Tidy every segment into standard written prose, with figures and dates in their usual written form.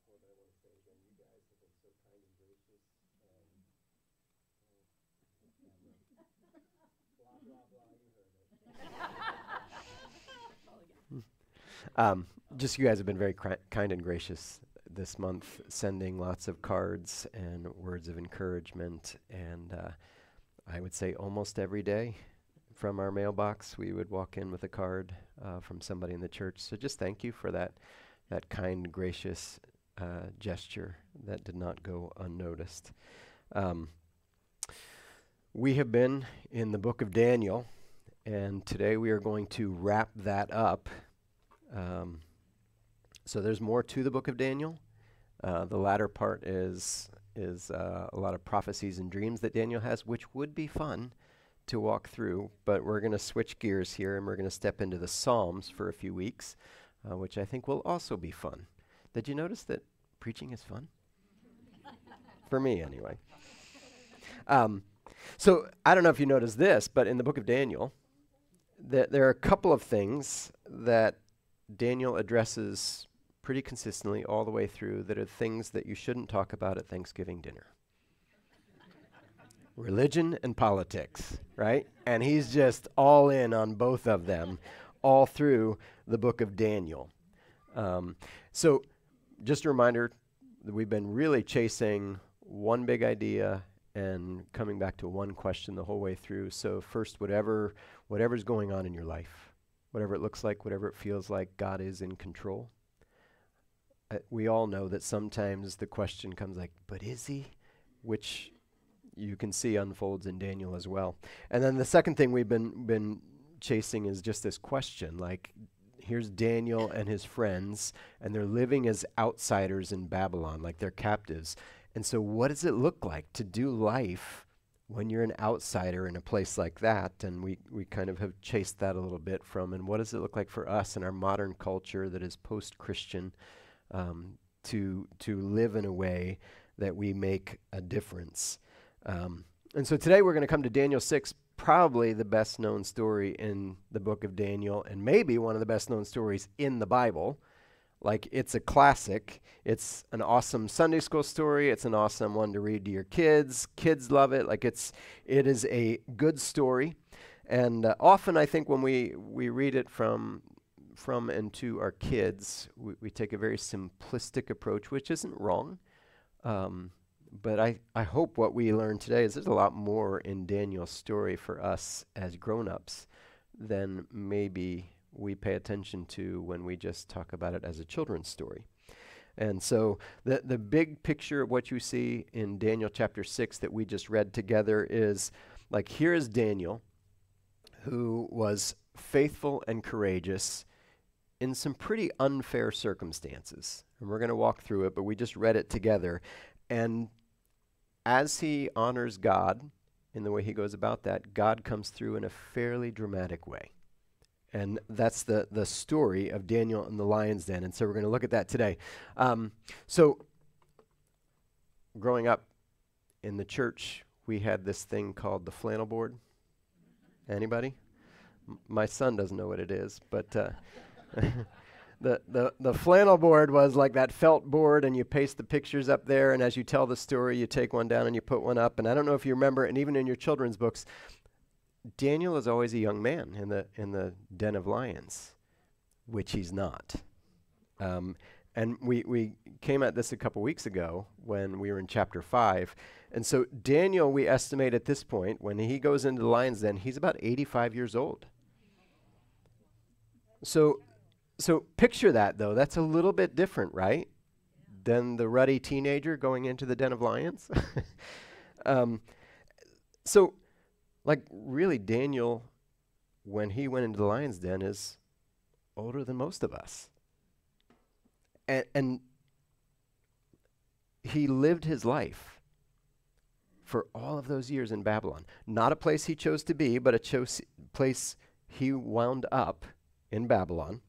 but I want to say again, you guys have been so kind and gracious, and blah, blah, blah, you heard it. Just you guys have been very kind and gracious this month, sending lots of cards and words of encouragement. And I would say almost every day from our mailbox, we would walk in with a card from somebody in the church. So just thank you for that kind, gracious gesture that did not go unnoticed. We have been in the book of Daniel, and today we are going to wrap that up. So there's more to the book of Daniel. The latter part is a lot of prophecies and dreams that Daniel has, which would be fun to walk through. But we're going to switch gears here, and we're going to step into the Psalms for a few weeks, which I think will also be fun. Did you notice that preaching is fun? For me, anyway. So I don't know if you noticed this, but in the book of Daniel, there are a couple of things that Daniel addresses pretty consistently all the way through that are things that you shouldn't talk about at Thanksgiving dinner. Religion and politics, right? And he's just all in on both of them all through the book of Daniel. So just a reminder that we've been really chasing one big idea and coming back to one question the whole way through. So first, whatever's going on in your life, whatever it looks like, whatever it feels like, God is in control. We all know that sometimes the question comes like, but is he? Which you can see unfolds in Daniel as well. And then the second thing we've been chasing is just this question, like, here's Daniel and his friends, and they're living as outsiders in Babylon, like they're captives. And so what does it look like to do life when you're an outsider in a place like that? And we kind of have chased that a little bit from, and what does it look like for us in our modern culture that is post-Christian to live in a way that we make a difference? And so today we're going to come to Daniel 6, probably the best known story in the book of Daniel, and maybe one of the best known stories in the Bible. Like, it's a classic. It's an awesome Sunday school story. It's an awesome one to read to your kids. Kids love it. Like, it is a good story. And often I think when we read it from and to our kids, we take a very simplistic approach, which isn't wrong. But I hope what we learn today is there's a lot more in Daniel's story for us as grown-ups than maybe we pay attention to when we just talk about it as a children's story. And so the big picture of what you see in Daniel chapter 6 that we just read together is, like, here is Daniel, who was faithful and courageous in some pretty unfair circumstances. And we're going to walk through it, but we just read it together. And as he honors God in the way he goes about that, God comes through in a fairly dramatic way. And that's the story of Daniel in the lion's den. And so we're going to look at that today. So growing up in the church, we had this thing called the flannel board. Anybody? My son doesn't know what it is, but the flannel board was like that felt board, and you paste the pictures up there, and as you tell the story, you take one down and you put one up. And I don't know if you remember, and even in your children's books, Daniel is always a young man in the den of lions, which he's not. And we came at this a couple weeks ago when we were in chapter 5. And so Daniel, we estimate at this point, when he goes into the lion's den, he's about 85 years old. So picture that, though. That's a little bit different, right, than the ruddy teenager going into the den of lions. So, like, really, Daniel, when he went into the lion's den, is older than most of us. And he lived his life for all of those years in Babylon. Not a place he chose to be, but a place he wound up in Babylon.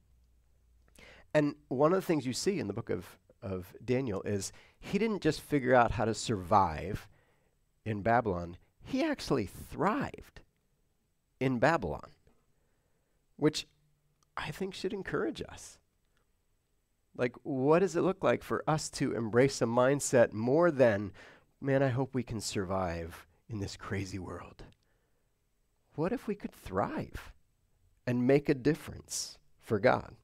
And one of the things you see in the book of Daniel is he didn't just figure out how to survive in Babylon. He actually thrived in Babylon, which I think should encourage us. Like, what does it look like for us to embrace a mindset more than, man, I hope we can survive in this crazy world? What if we could thrive and make a difference for God?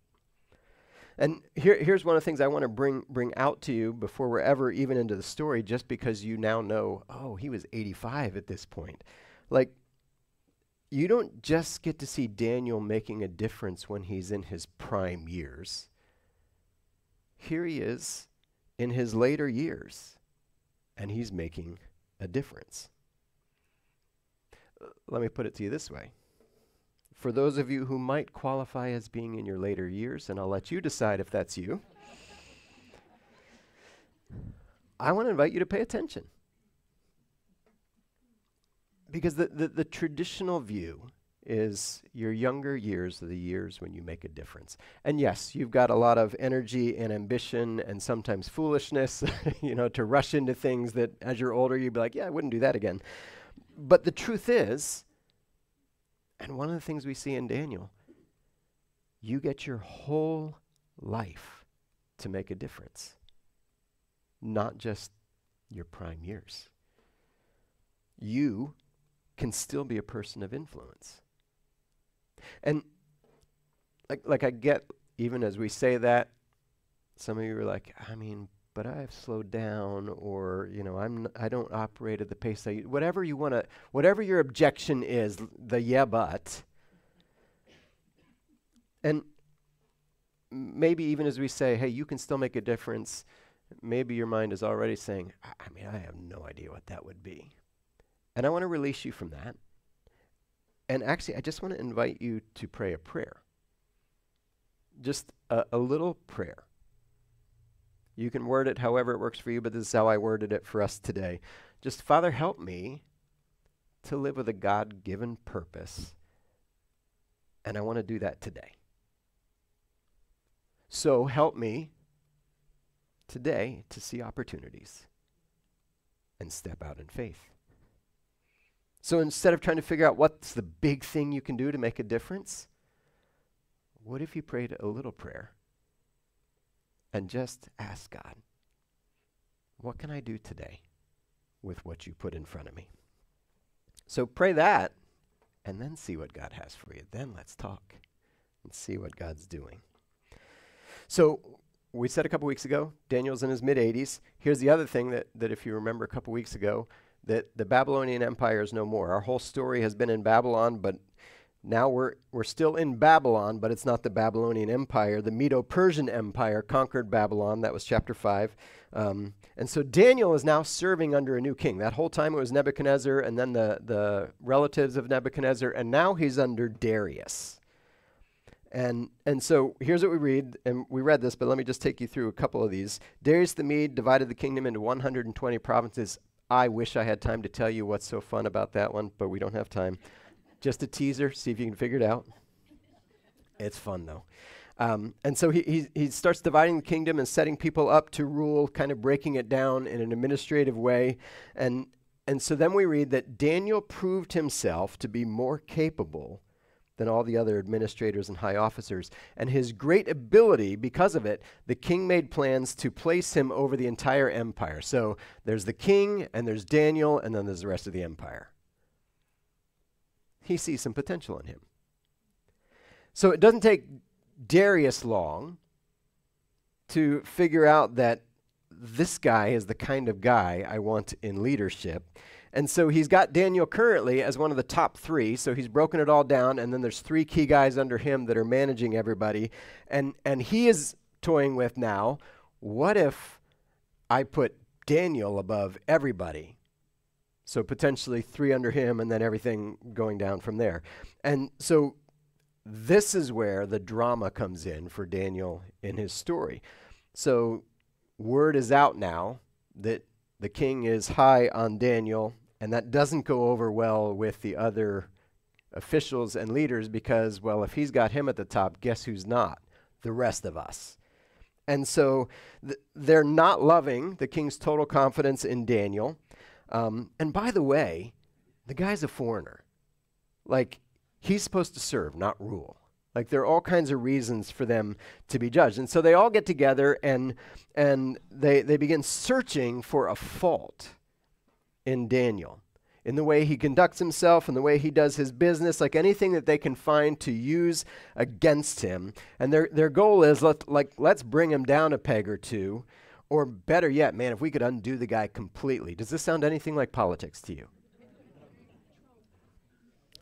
And here's one of the things I want to bring out to you before we're ever even into the story, just because you now know, oh, he was 85 at this point. Like, you don't just get to see Daniel making a difference when he's in his prime years. Here he is in his later years, and he's making a difference. Let me put it to you this way. For those of you who might qualify as being in your later years, and I'll let you decide if that's you, I want to invite you to pay attention. Because the traditional view is your younger years are the years when you make a difference. And yes, you've got a lot of energy and ambition and sometimes foolishness, to rush into things that as you're older, you'd be like, yeah, I wouldn't do that again. But the truth is, and one of the things we see in Daniel, you get your whole life to make a difference, not just your prime years. You can still be a person of influence. And like I get, even as we say that, some of you are like, but I've slowed down, or I don't operate at the pace whatever you want to, whatever your objection is, but. And maybe even as we say, hey, you can still make a difference, maybe your mind is already saying, I have no idea what that would be. And I want to release you from that. And actually, I just want to invite you to pray a prayer. Just a little prayer. You can word it however it works for you, but this is how I worded it for us today. Just, Father, help me to live with a God-given purpose, and I want to do that today. So help me today to see opportunities and step out in faith. So instead of trying to figure out what's the big thing you can do to make a difference, what if you prayed a little prayer and just ask God, what can I do today with what you put in front of me? So pray that, and then see what God has for you. Then let's talk and see what God's doing. So we said a couple weeks ago, Daniel's in his mid-80s. Here's the other thing that if you remember a couple weeks ago, that the Babylonian Empire is no more. Our whole story has been in Babylon, but now we're still in Babylon, but it's not the Babylonian Empire. The Medo-Persian Empire conquered Babylon. That was chapter 5. And so Daniel is now serving under a new king. That whole time it was Nebuchadnezzar and then the relatives of Nebuchadnezzar, and now he's under Darius. And so here's what we read, and we read this, but let me just take you through a couple of these. Darius the Mede divided the kingdom into 120 provinces. I wish I had time to tell you what's so fun about that one, but we don't have time. Just a teaser, see if you can figure it out. It's fun, though. And so he starts dividing the kingdom and setting people up to rule, kind of breaking it down in an administrative way. And so then we read that Daniel proved himself to be more capable than all the other administrators and high officers. And his great ability, because of it, the king made plans to place him over the entire empire. So there's the king, and there's Daniel, and then there's the rest of the empire. He sees some potential in him. So it doesn't take Darius long to figure out that this guy is the kind of guy I want in leadership. And so he's got Daniel currently as one of the top 3. So he's broken it all down, and then there's 3 key guys under him that are managing everybody. And he is toying with now, what if I put Daniel above everybody? So potentially 3 under him, and then everything going down from there. And so this is where the drama comes in for Daniel in his story. So word is out now that the king is high on Daniel, and that doesn't go over well with the other officials and leaders because, well, if he's got him at the top, guess who's not? The rest of us. And so they're not loving the king's total confidence in Daniel. And by the way, the guy's a foreigner. Like, he's supposed to serve, not rule. Like there are all kinds of reasons for them to be judged. And so they all get together and they begin searching for a fault in Daniel, in the way he conducts himself, in the way he does his business, like anything that they can find to use against him. And their goal is, let's bring him down a peg or two, or better yet, man, if we could undo the guy completely. Does this sound anything like politics to you?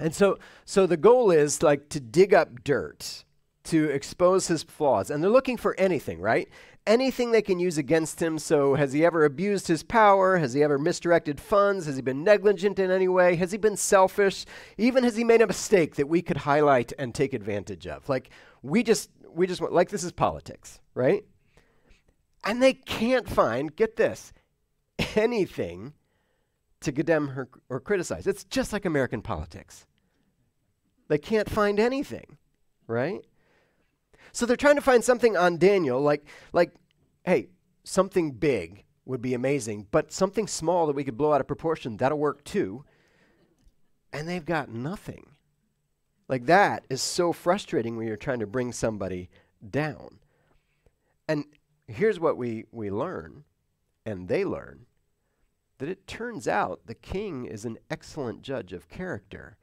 And so the goal is like to dig up dirt, to expose his flaws. And they're looking for anything, right? Anything they can use against him. So has he ever abused his power? Has he ever misdirected funds? Has he been negligent in any way? Has he been selfish? Even has he made a mistake that we could highlight and take advantage of? Like we just want, like this is politics, right? And they can't find, get this, anything to condemn or criticize. It's just like American politics. They can't find anything, right? So they're trying to find something on Daniel, like, hey, something big would be amazing, but something small that we could blow out of proportion, that'll work too. And they've got nothing. Like that is so frustrating when you're trying to bring somebody down. And here's what we learn, and they learn, that it turns out the king is an excellent judge of character.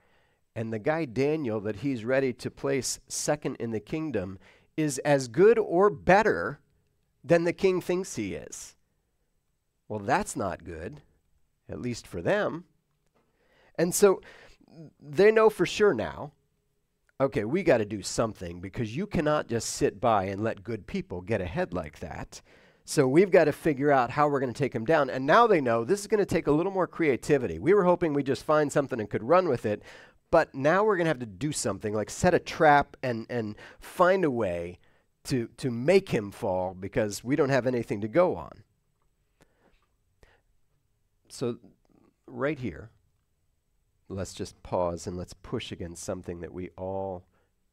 And the guy Daniel that he's ready to place second in the kingdom is as good or better than the king thinks he is. Well, that's not good, at least for them. And so they know for sure now, okay, we got to do something because you cannot just sit by and let good people get ahead like that. So we've got to figure out how we're going to take them down. And now they know this is going to take a little more creativity. We were hoping we'd just find something and could run with it. But now we're going to have to do something, like set a trap and find a way to make him fall because we don't have anything to go on. So right here, let's just pause and let's push against something that we all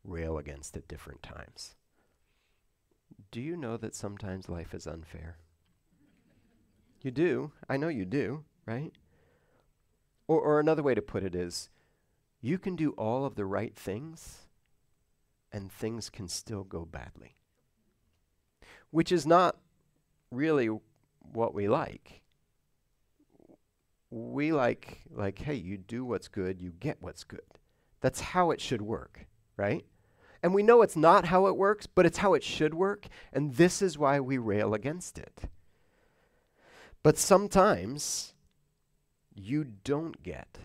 rail against at different times. Do you know that sometimes life is unfair? You do. I know you do, right? Or another way to put it is, you can do all of the right things, and things can still go badly. Which is not really what we like. We like, hey, you do what's good, you get what's good. That's how it should work, right? And we know it's not how it works, but it's how it should work, and this is why we rail against it. But sometimes you don't get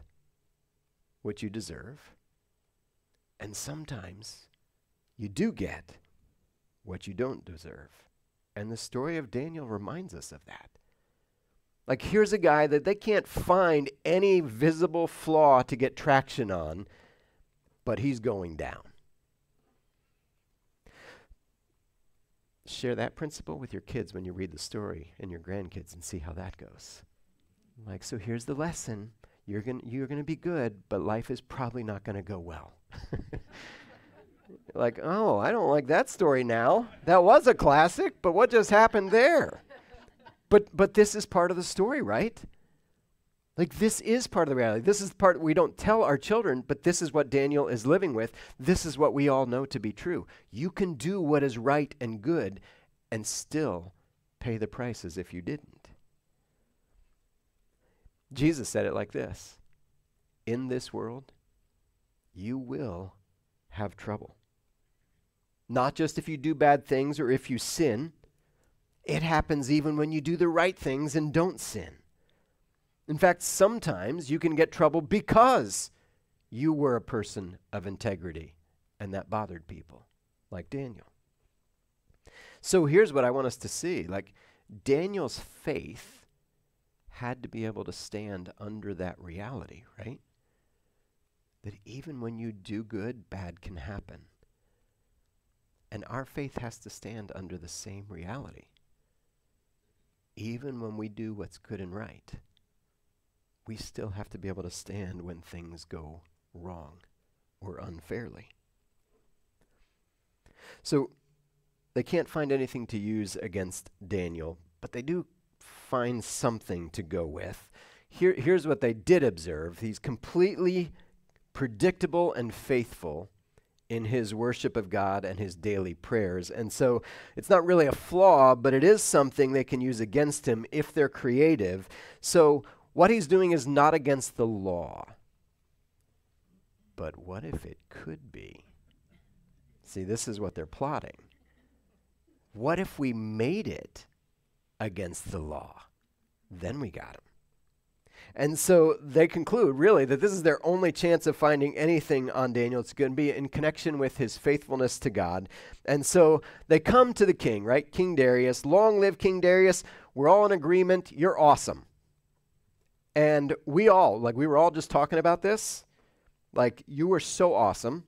what you deserve, and sometimes you do get what you don't deserve. And the story of Daniel reminds us of that. Like here's a guy that they can't find any visible flaw to get traction on, but he's going down. Share that principle with your kids when you read the story and your grandkids and see how that goes. Like, so here's the lesson. You're gonna be good, but life is probably not gonna go well. Like, oh, I don't like that story now. That was a classic, but what just happened there? But this is part of the story, right? Like this is part of the reality. This is the part we don't tell our children, but this is what Daniel is living with. This is what we all know to be true. You can do what is right and good and still pay the price as if you didn't. Jesus said it like this: in this world, you will have trouble. Not just if you do bad things or if you sin. It happens even when you do the right things and don't sin. In fact, sometimes you can get trouble because you were a person of integrity and that bothered people, like Daniel. So here's what I want us to see. Like Daniel's faith had to be able to stand under that reality, right? That even when you do good, bad can happen. And our faith has to stand under the same reality. Even when we do what's good and right, we still have to be able to stand when things go wrong or unfairly. So they can't find anything to use against Daniel, but they do find something to go with. Here's what they did observe. He's completely predictable and faithful in his worship of God and his daily prayers. And so it's not really a flaw, but it is something they can use against him if they're creative. So what he's doing is not against the law. But what if it could be? See, this is what they're plotting. What if we made it against the law? Then we got him. And so they conclude, really, that this is their only chance of finding anything on Daniel. It's going to be in connection with his faithfulness to God. And so they come to the king, right? King Darius. Long live King Darius. We're all in agreement. You're awesome. And we were all just talking about this. Like, you were so awesome.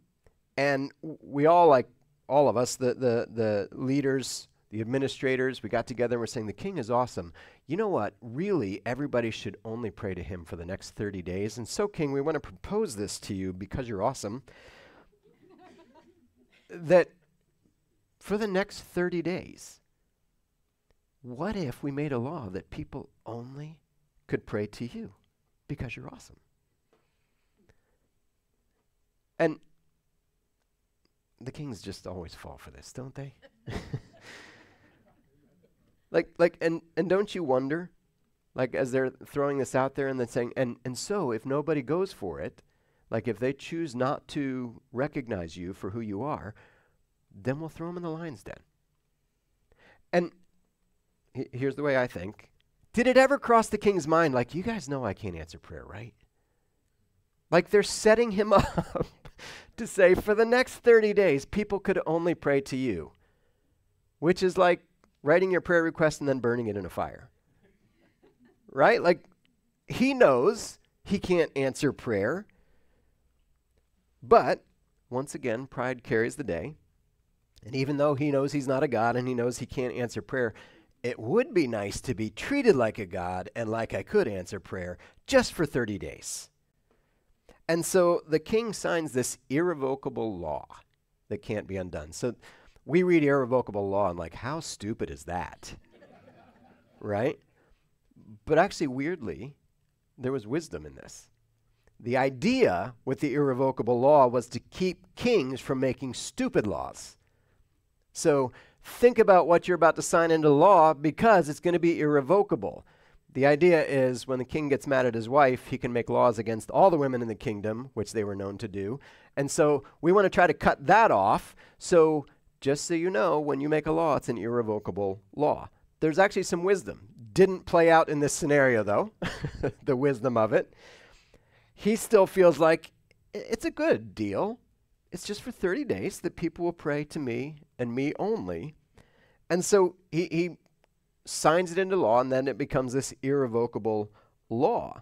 And we all, like, all of us, the leaders, the administrators, we got together and we're saying, the king is awesome. You know what? Really, everybody should only pray to him for the next 30 days. And so, king, we want to propose this to you because you're awesome. That for the next 30 days, what if we made a law that people only could pray to you because you're awesome? And the kings just always fall for this, don't they? And don't you wonder, like, as they're throwing this out there and then saying, and so if nobody goes for it, like if they choose not to recognize you for who you are, then we'll throw them in the lion's den. And here's the way I think. Did it ever cross the king's mind, like, you guys know I can't answer prayer, right? Like, they're setting him up to say, for the next 30 days, people could only pray to you, which is like writing your prayer request and then burning it in a fire, right? Like, he knows he can't answer prayer, but once again, pride carries the day. And even though he knows he's not a god and he knows he can't answer prayer, it would be nice to be treated like a god and like I could answer prayer just for 30 days. And so the king signs this irrevocable law that can't be undone. So we read irrevocable law and like, how stupid is that? Right? But actually, weirdly, there was wisdom in this. The idea with the irrevocable law was to keep kings from making stupid laws. So think about what you're about to sign into law because it's going to be irrevocable. The idea is when the king gets mad at his wife, he can make laws against all the women in the kingdom, which they were known to do. And so we want to try to cut that off. So just so you know, when you make a law, it's an irrevocable law. There's actually some wisdom. Didn't play out in this scenario, though, the wisdom of it. He still feels like it's a good deal. It's just for 30 days that people will pray to me and me only. And so he signs it into law, and then it becomes this irrevocable law.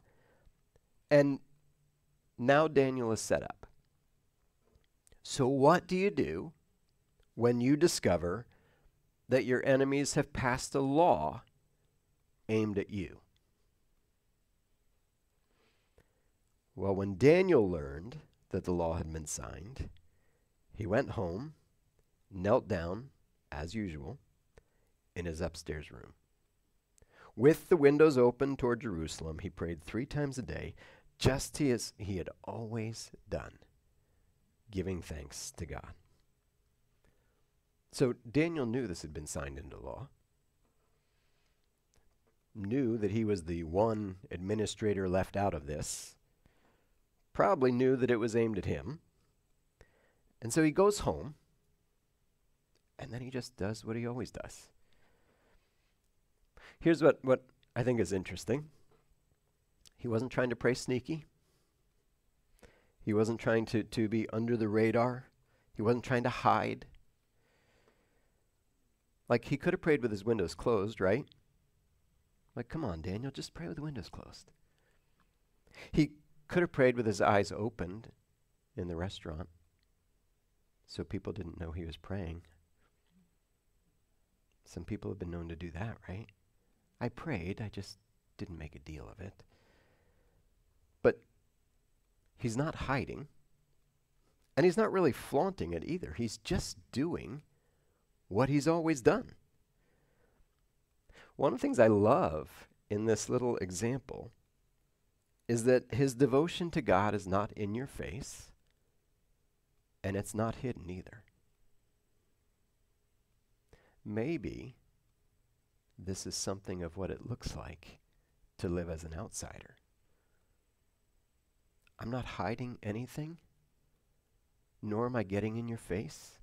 And now Daniel is set up. So what do you do when you discover that your enemies have passed a law aimed at you? Well, when Daniel learned that the law had been signed, he went home, knelt down, as usual, in his upstairs room. With the windows open toward Jerusalem, he prayed 3 times a day, just as he had always done, giving thanks to God. So Daniel knew this had been signed into law, knew that he was the one administrator left out of this, probably knew that it was aimed at him, and so he goes home, and then he just does what he always does. Here's what I think is interesting. He wasn't trying to pray sneaky. He wasn't trying to be under the radar. He wasn't trying to hide. Like, he could have prayed with his windows closed, right? Like, come on, Daniel, just pray with the windows closed. He could have prayed with his eyes opened in the restaurant so people didn't know he was praying. Some people have been known to do that, right? I prayed, I just didn't make a deal of it. But he's not hiding, and he's not really flaunting it either. He's just doing what he's always done. One of the things I love in this little example is that his devotion to God is not in your face, And it's not hidden either. Maybe this is something of what it looks like to live as an outsider. I'm not hiding anything, nor am I getting in your face.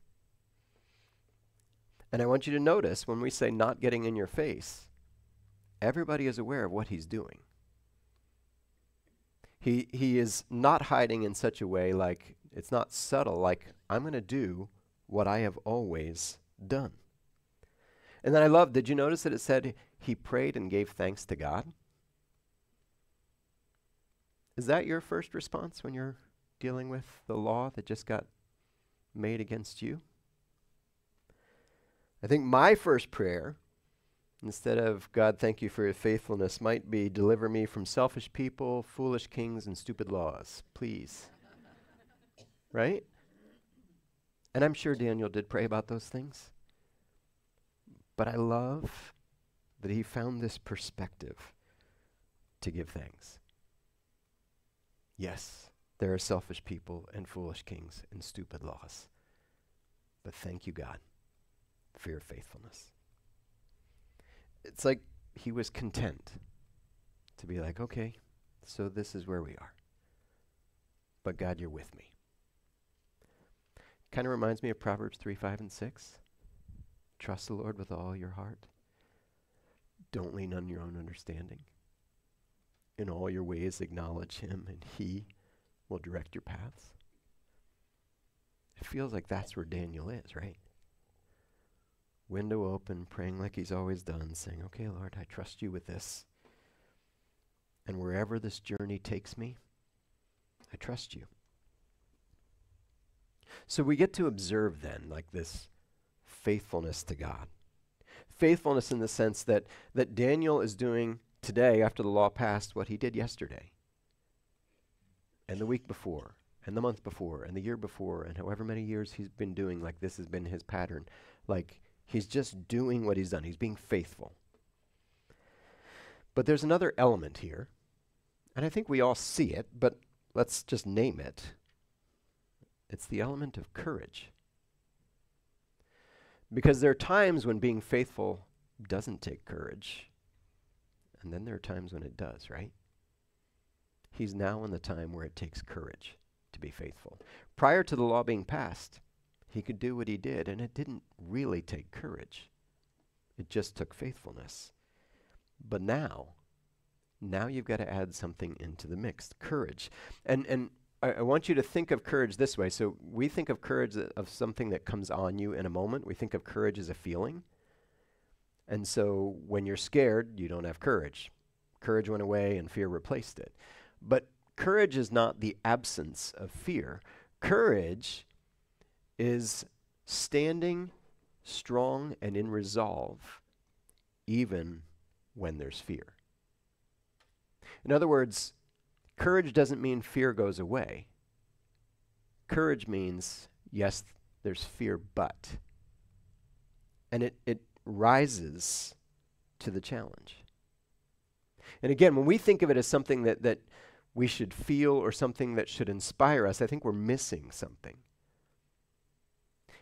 And I want you to notice when we say not getting in your face, everybody is aware of what he's doing. He is not hiding in such a way like, it's not subtle, like, I'm going to do what I have always done. And then I love, did you notice that it said he prayed and gave thanks to God? Is that your first response when you're dealing with the law that just got made against you? I think my first prayer, instead of God, thank you for your faithfulness, might be deliver me from selfish people, foolish kings, and stupid laws, please. Right? And I'm sure Daniel did pray about those things. But I love that he found this perspective to give thanks. Yes, there are selfish people and foolish kings and stupid laws. But thank you, God, for your faithfulness. It's like he was content to be like, okay, so this is where we are. But God, you're with me. Kind of reminds me of Proverbs 3, 5, and 6. Trust the Lord with all your heart. Don't lean on your own understanding. In all your ways acknowledge him, and he will direct your paths. It feels like that's where Daniel is, right? Window open, praying like he's always done, saying, okay, Lord, I trust you with this. And wherever this journey takes me, I trust you. So we get to observe then, like this faithfulness to God. Faithfulness in the sense that Daniel is doing today, after the law passed, what he did yesterday, and the week before, and the month before, and the year before, and however many years he's been doing, like this has been his pattern. Like, he's just doing what he's done. He's being faithful. But there's another element here, and I think we all see it, but let's just name it. It's the element of courage. Because there are times when being faithful doesn't take courage, and then there are times when it does, right? He's now in the time where it takes courage to be faithful. Prior to the law being passed, he could do what he did, and it didn't really take courage. It just took faithfulness. But now you've got to add something into the mix, courage. And I want you to think of courage this way. So we think of courage of something that comes on you in a moment. We think of courage as a feeling. And so when you're scared, you don't have courage. Courage went away and fear replaced it. But courage is not the absence of fear. Courage is standing strong and in resolve even when there's fear. In other words, courage doesn't mean fear goes away. Courage means, yes, there's fear, but. And it rises to the challenge. And again, when we think of it as something that we should feel or something that should inspire us, I think we're missing something.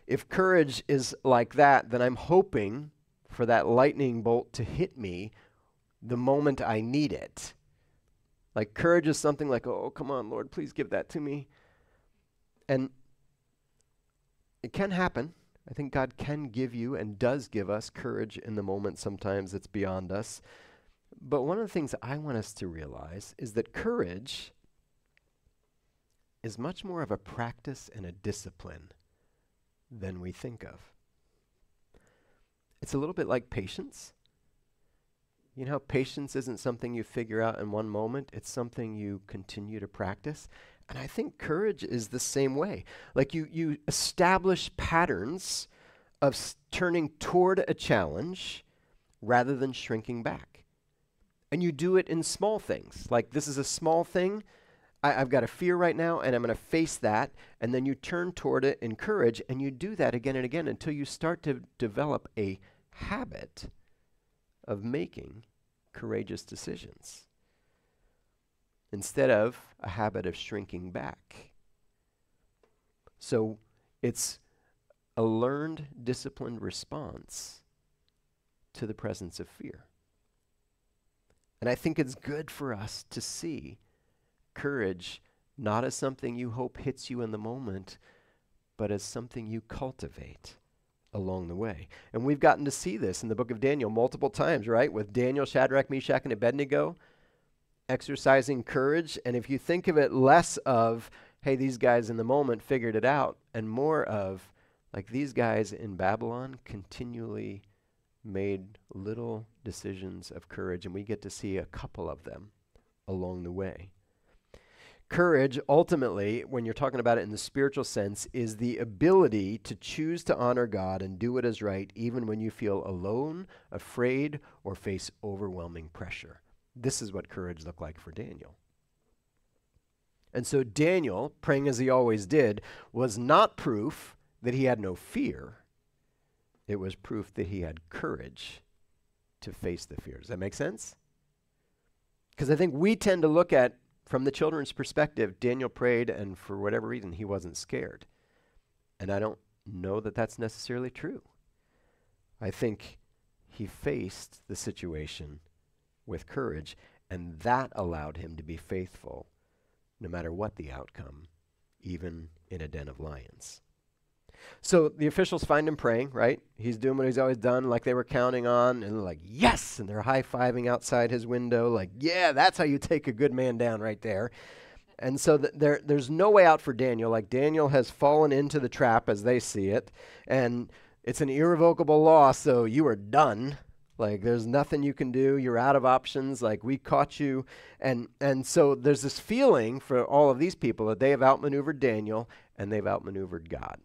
If courage is like that, then I'm hoping for that lightning bolt to hit me the moment I need it. Like courage is something like, oh, come on, Lord, please give that to me. And it can happen. I think God can give you and does give us courage in the moment. Sometimes it's beyond us. But one of the things I want us to realize is that courage is much more of a practice and a discipline than we think of. It's a little bit like patience. You know, patience isn't something you figure out in one moment. It's something you continue to practice. And I think courage is the same way. Like you establish patterns of turning toward a challenge rather than shrinking back. And you do it in small things. Like this is a small thing. I've got a fear right now, and I'm going to face that. And then you turn toward it in courage, and you do that again and again until you start to develop a habit of making courageous decisions instead of a habit of shrinking back. So It's a learned, disciplined response to the presence of fear. And I think it's good for us to see courage not as something you hope hits you in the moment, but as something you cultivate along the way. And we've gotten to see this in the book of Daniel multiple times, right? With Daniel, Shadrach, Meshach, and Abednego exercising courage. And if you think of it less of, hey, these guys in the moment figured it out, and more of, like, these guys in Babylon continually made little decisions of courage, and we get to see a couple of them along the way. Courage, ultimately, when you're talking about it in the spiritual sense, is the ability to choose to honor God and do what is right, even when you feel alone, afraid, or face overwhelming pressure. This is what courage looked like for Daniel. And so Daniel, praying as he always did, was not proof that he had no fear. It was proof that he had courage to face the fear. Does that make sense? Because I think we tend to look at, from the children's perspective, Daniel prayed, and for whatever reason, he wasn't scared. And I don't know that that's necessarily true. I think he faced the situation with courage, and that allowed him to be faithful no matter what the outcome, even in a den of lions. So the officials find him praying, right? He's doing what he's always done, like they were counting on, and they're like, yes! And they're high-fiving outside his window, like, yeah, that's how you take a good man down right there. And so there's no way out for Daniel. Like, Daniel has fallen into the trap as they see it, and it's an irrevocable law, so you are done. Like, there's nothing you can do. You're out of options. Like, we caught you. And so there's this feeling for all of these people that they have outmaneuvered Daniel, and they've outmaneuvered God.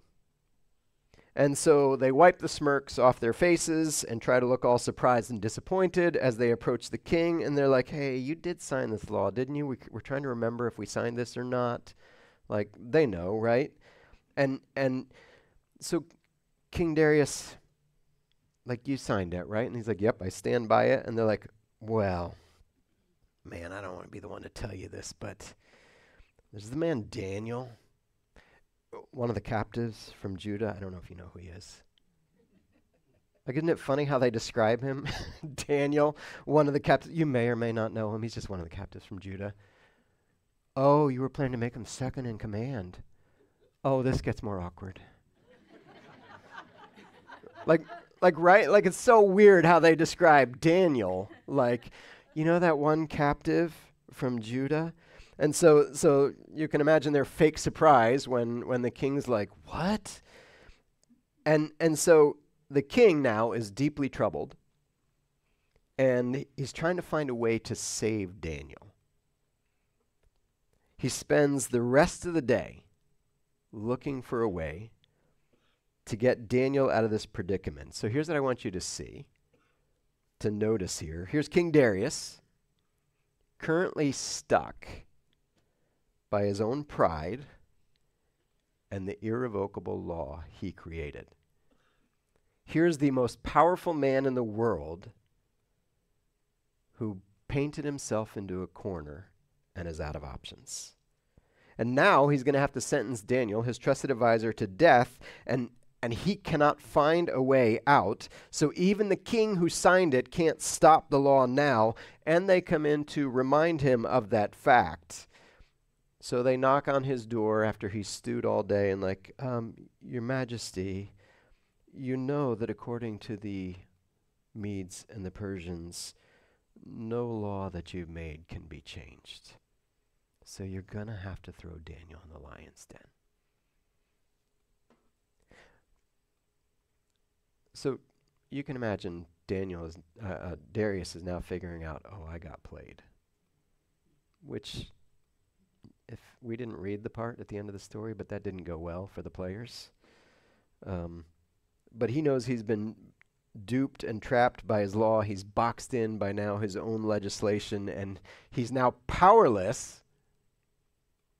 And so they wipe the smirks off their faces and try to look all surprised and disappointed as they approach the king. And they're like, hey, you did sign this law, didn't you? We're trying to remember if we signed this or not. Like, they know, right? And so King Darius, like, you signed it, right? And he's like, yep, I stand by it. And they're like, well, man, I don't want to be the one to tell you this, but there's the man Daniel, one of the captives from Judah. I don't know if you know who he is. Like, isn't it funny how they describe him? Daniel, one of the captives. You may or may not know him. He's just one of the captives from Judah. Oh, you were planning to make him second in command. Oh, this gets more awkward. Right? Like, it's so weird how they describe Daniel. Like, you know that one captive from Judah? And so you can imagine their fake surprise when the king's like, what? And so the king now is deeply troubled, and he's trying to find a way to save Daniel. He spends the rest of the day looking for a way to get Daniel out of this predicament. So here's what I want you to see, to notice here. Here's King Darius, currently stuck by his own pride and the irrevocable law he created. Here's the most powerful man in the world who painted himself into a corner and is out of options. And now he's going to have to sentence Daniel, his trusted advisor, to death, and he cannot find a way out. So even the king who signed it can't stop the law now, and they come in to remind him of that fact. So they knock on his door after he's stewed all day and like, Your Majesty, you know that according to the Medes and the Persians, no law that you've made can be changed. So you're going to have to throw Daniel in the lion's den. So you can imagine Darius is now figuring out, oh, I got played. Which, if we didn't read the part at the end of the story, but that didn't go well for the players. But he knows he's been duped and trapped by his law. He's boxed in by now his own legislation, and he's now powerless,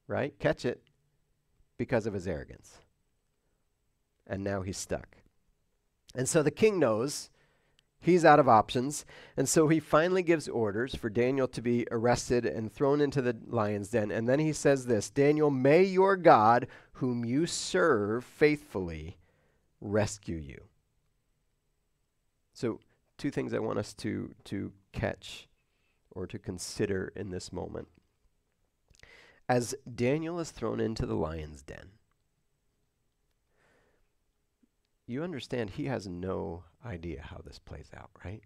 right? Catch it, because of his arrogance. And now he's stuck. And so the king knows He's out of options. And so he finally gives orders for Daniel to be arrested and thrown into the lion's den. And then he says this, Daniel, may your God, whom you serve faithfully, rescue you. So two things I want us to catch or to consider in this moment. As Daniel is thrown into the lion's den, you understand he has no idea how this plays out, right?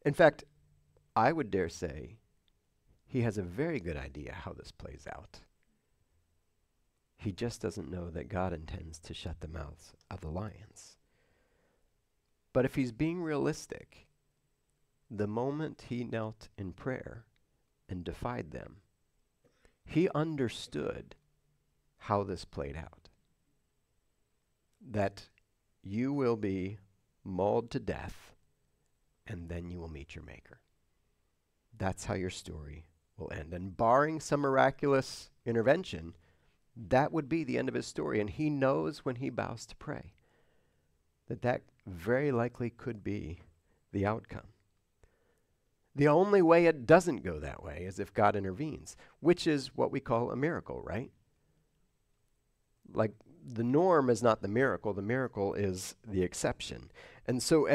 In fact, I would dare say he has a very good idea how this plays out. He just doesn't know that God intends to shut the mouths of the lions. But if he's being realistic, the moment he knelt in prayer and defied them, he understood how this played out. That you will be mauled to death, and then you will meet your maker. That's how your story will end. And barring some miraculous intervention, that would be the end of his story. And he knows when he bows to pray that that very likely could be the outcome. The only way it doesn't go that way is if God intervenes, which is what we call a miracle, right? Like, the norm is not the miracle is the exception. And so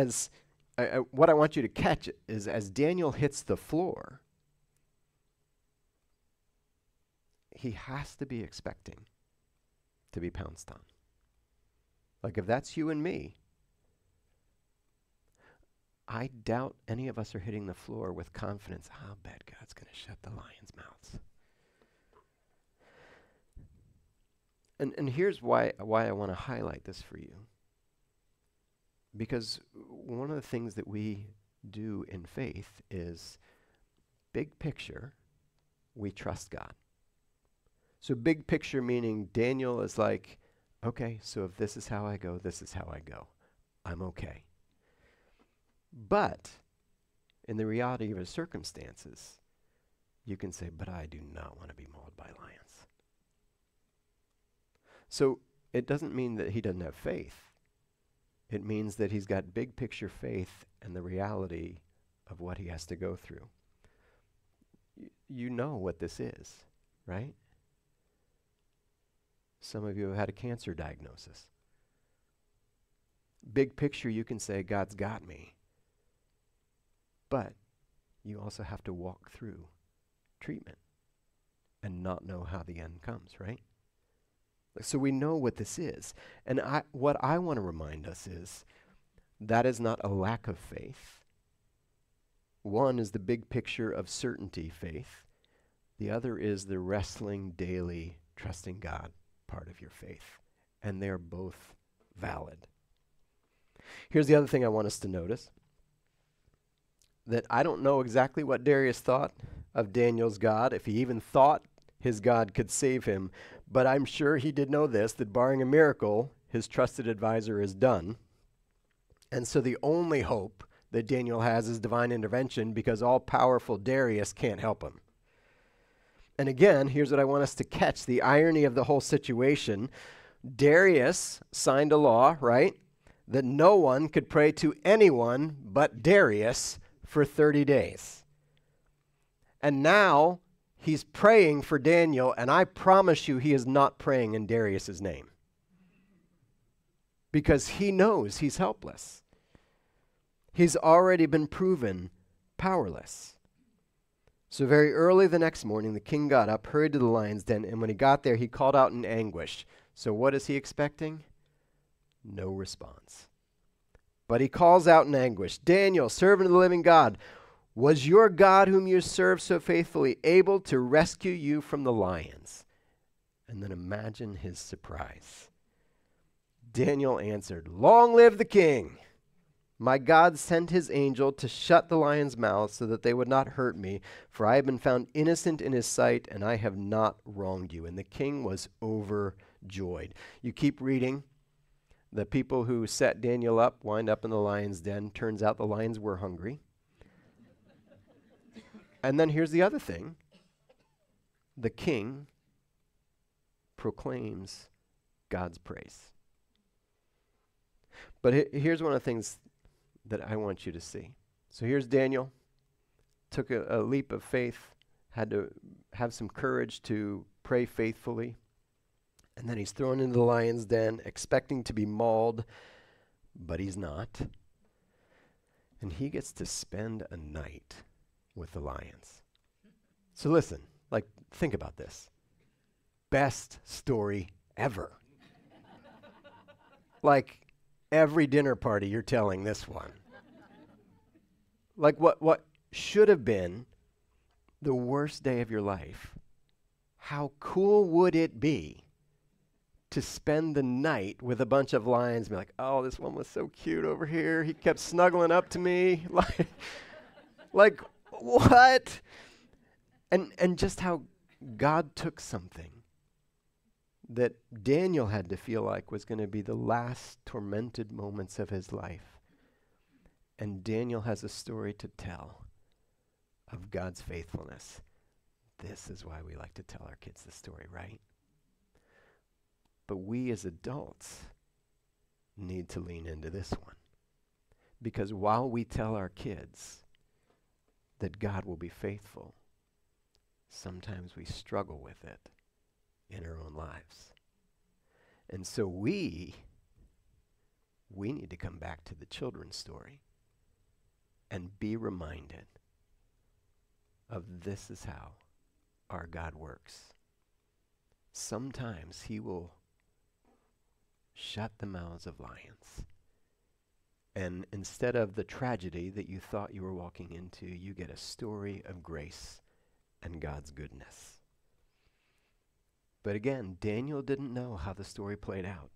what I want you to catch is as Daniel hits the floor, he has to be expecting to be pounced on. Like, if that's you and me, I doubt any of us are hitting the floor with confidence, I'll bet God's going to shut the lions' mouths. And here's why I want to highlight this for you. Because one of the things that we do in faith is, big picture, we trust God. So big picture meaning Daniel is like, okay, so if this is how I go, this is how I go. I'm okay. But in the reality of his circumstances, you can say, but I do not want to be mauled by lions. So it doesn't mean that he doesn't have faith. It means that he's got big picture faith and the reality of what he has to go through. You know what this is, right? Some of you have had a cancer diagnosis. Big picture, you can say, God's got me. But you also have to walk through treatment and not know how the end comes, right? So we know what this is. And what I want to remind us is that is not a lack of faith. One is the big picture of certainty faith. The other is the wrestling daily, trusting God part of your faith. And they're both valid. Here's the other thing I want us to notice. That I don't know exactly what Darius thought of Daniel's God, if he even thought his God could save him, but I'm sure he did know this, that barring a miracle, his trusted advisor is done. And so the only hope that Daniel has is divine intervention, because all-powerful Darius can't help him. And again, here's what I want us to catch, the irony of the whole situation. Darius signed a law, right, that no one could pray to anyone but Darius for 30 days. And now he's praying for Daniel, and I promise you he is not praying in Darius's name. Because he knows he's helpless. He's already been proven powerless. So very early the next morning, the king got up, hurried to the lion's den, and when he got there, he called out in anguish. So what is he expecting? No response. But he calls out in anguish, Daniel, servant of the living God, was your God whom you serve so faithfully able to rescue you from the lions? And then imagine his surprise. Daniel answered, long live the king. My God sent his angel to shut the lions' mouths so that they would not hurt me, for I have been found innocent in his sight, and I have not wronged you. And the king was overjoyed. You keep reading. The people who set Daniel up wind up in the lion's den. Turns out the lions were hungry. And then here's the other thing. The king proclaims God's praise. But here's one of the things that I want you to see. So here's Daniel, took a leap of faith, had to have some courage to pray faithfully, and then he's thrown into the lion's den, expecting to be mauled, but he's not. And he gets to spend a night with the lions. So listen, think about this. Best story ever. Every dinner party you're telling this one. What should have been the worst day of your life, how cool would it be to spend the night with a bunch of lions and be like, oh, this one was so cute over here. He kept snuggling up to me. Like what? And just how God took something that Daniel had to feel like was going to be the last tormented moments of his life. And Daniel has a story to tell of God's faithfulness. This is why we like to tell our kids the story, right? But we as adults need to lean into this one. Because while we tell our kids that God will be faithful, sometimes we struggle with it in our own lives. And so we need to come back to the children's story and be reminded of this is how our God works. Sometimes he will shut the mouths of lions. And instead of the tragedy that you thought you were walking into, you get a story of grace and God's goodness. But again, Daniel didn't know how the story played out.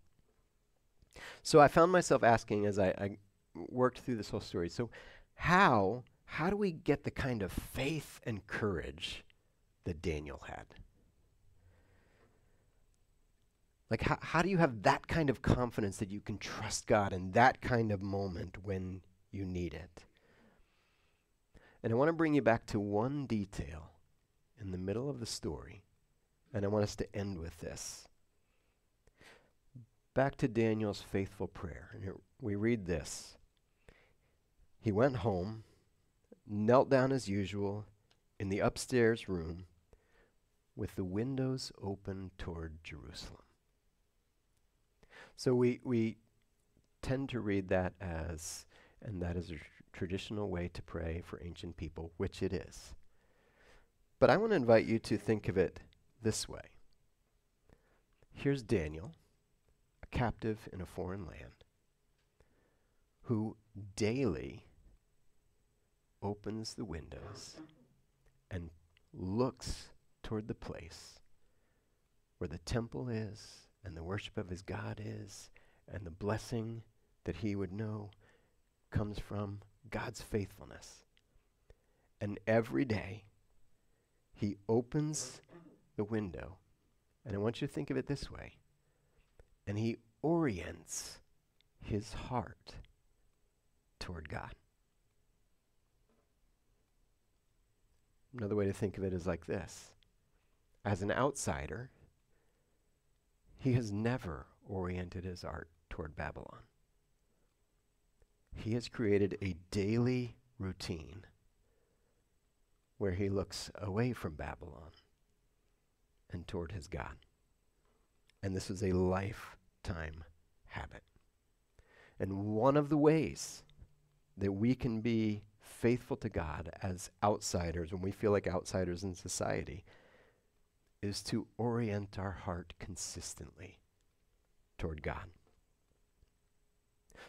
So I found myself asking as I worked through this whole story, so how do we get the kind of faith and courage that Daniel had? How do you have that kind of confidence that you can trust God in that kind of moment when you need it? And I want to bring you back to one detail in the middle of the story, and I want us to end with this. Back to Daniel's faithful prayer. And here we read this. He went home, knelt down as usual in the upstairs room with the windows open toward Jerusalem. So we tend to read that as, and that is a traditional way to pray for ancient people, which it is. But I want to invite you to think of it this way. Here's Daniel, a captive in a foreign land, who daily opens the windows and looks toward the place where the temple is and the worship of his God is, and the blessing that he would know comes from God's faithfulness. And every day, he opens the window, and I want you to think of it this way, and he orients his heart toward God. Another way to think of it is like this. As an outsider, he has never oriented his heart toward Babylon. He has created a daily routine where he looks away from Babylon and toward his God. And this is a lifetime habit. And one of the ways that we can be faithful to God as outsiders, when we feel like outsiders in society, is to orient our heart consistently toward God.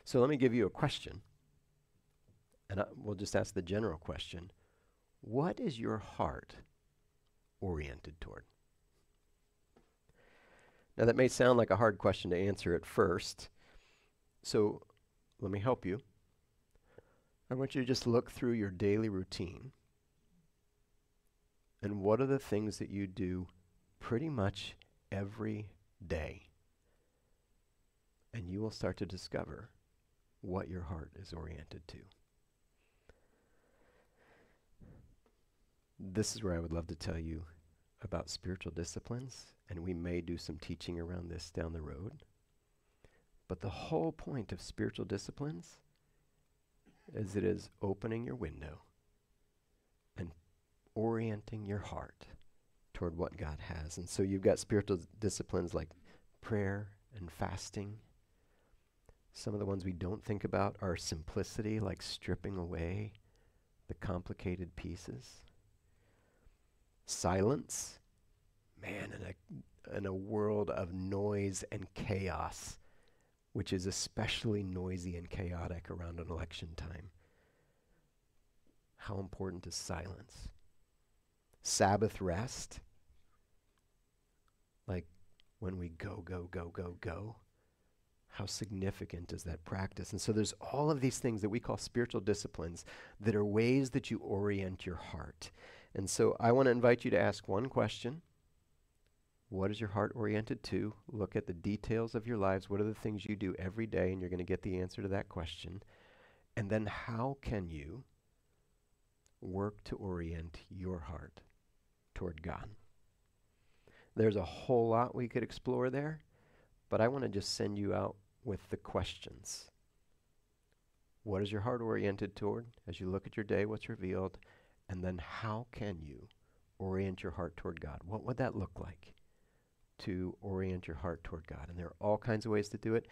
So let me give you a question, and we'll just ask the general question. What is your heart oriented toward? Now that may sound like a hard question to answer at first, so let me help you. I want you to just look through your daily routine, and what are the things that you do pretty much every day? And you will start to discover what your heart is oriented to. This is where I would love to tell you about spiritual disciplines, and we may do some teaching around this down the road. But the whole point of spiritual disciplines as it is opening your window and orienting your heart toward what God has. And so you've got spiritual disciplines like prayer and fasting. Some of the ones we don't think about are simplicity, like stripping away the complicated pieces. Silence. Man, in a world of noise and chaos, which is especially noisy and chaotic around an election time, how important is silence? Sabbath rest. Like when we go, how significant is that practice? And so there's all of these things that we call spiritual disciplines that are ways that you orient your heart. And so I want to invite you to ask one question. What is your heart oriented to? Look at the details of your lives. What are the things you do every day? And you're going to get the answer to that question. And then how can you work to orient your heart toward God? There's a whole lot we could explore there, but I want to just send you out with the questions. What is your heart oriented toward? As you look at your day, what's revealed? And then how can you orient your heart toward God? What would that look like to orient your heart toward God? And there are all kinds of ways to do it.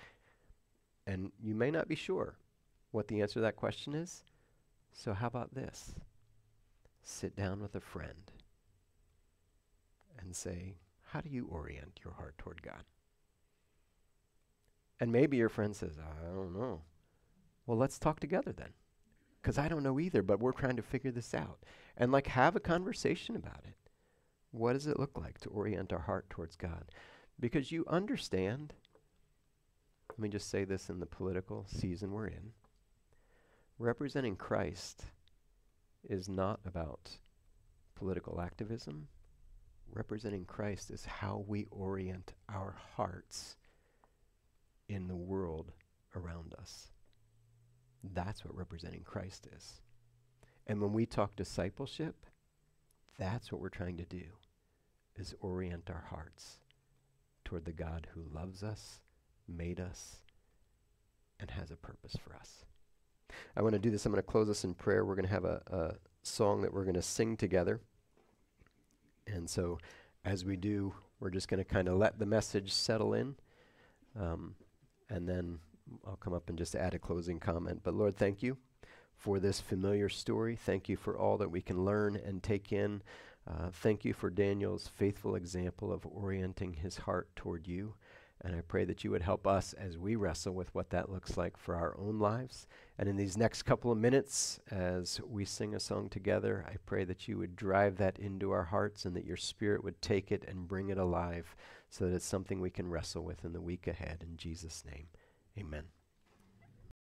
And you may not be sure what the answer to that question is. So how about this? Sit down with a friend and say, how do you orient your heart toward God? And maybe your friend says, I don't know. Well, let's talk together then. Because I don't know either, but we're trying to figure this out. And like have a conversation about it. What does it look like to orient our heart towards God? Because you understand, let me just say this in the political season we're in, representing Christ is not about political activism. Representing Christ is how we orient our hearts in the world around us. That's what representing Christ is. And when we talk discipleship, that's what we're trying to do, is orient our hearts toward the God who loves us, made us, and has a purpose for us. I want to do this. I'm going to close us in prayer. We're going to have a song that we're going to sing together. And so as we do, we're just going to kind of let the message settle in. And then I'll come up and just add a closing comment. But Lord, thank you for this familiar story. Thank you for all that we can learn and take in. Thank you for Daniel's faithful example of orienting his heart toward you. And I pray that you would help us as we wrestle with what that looks like for our own lives. And in these next couple of minutes, as we sing a song together, I pray that you would drive that into our hearts and that your Spirit would take it and bring it alive so that it's something we can wrestle with in the week ahead. In Jesus' name, amen.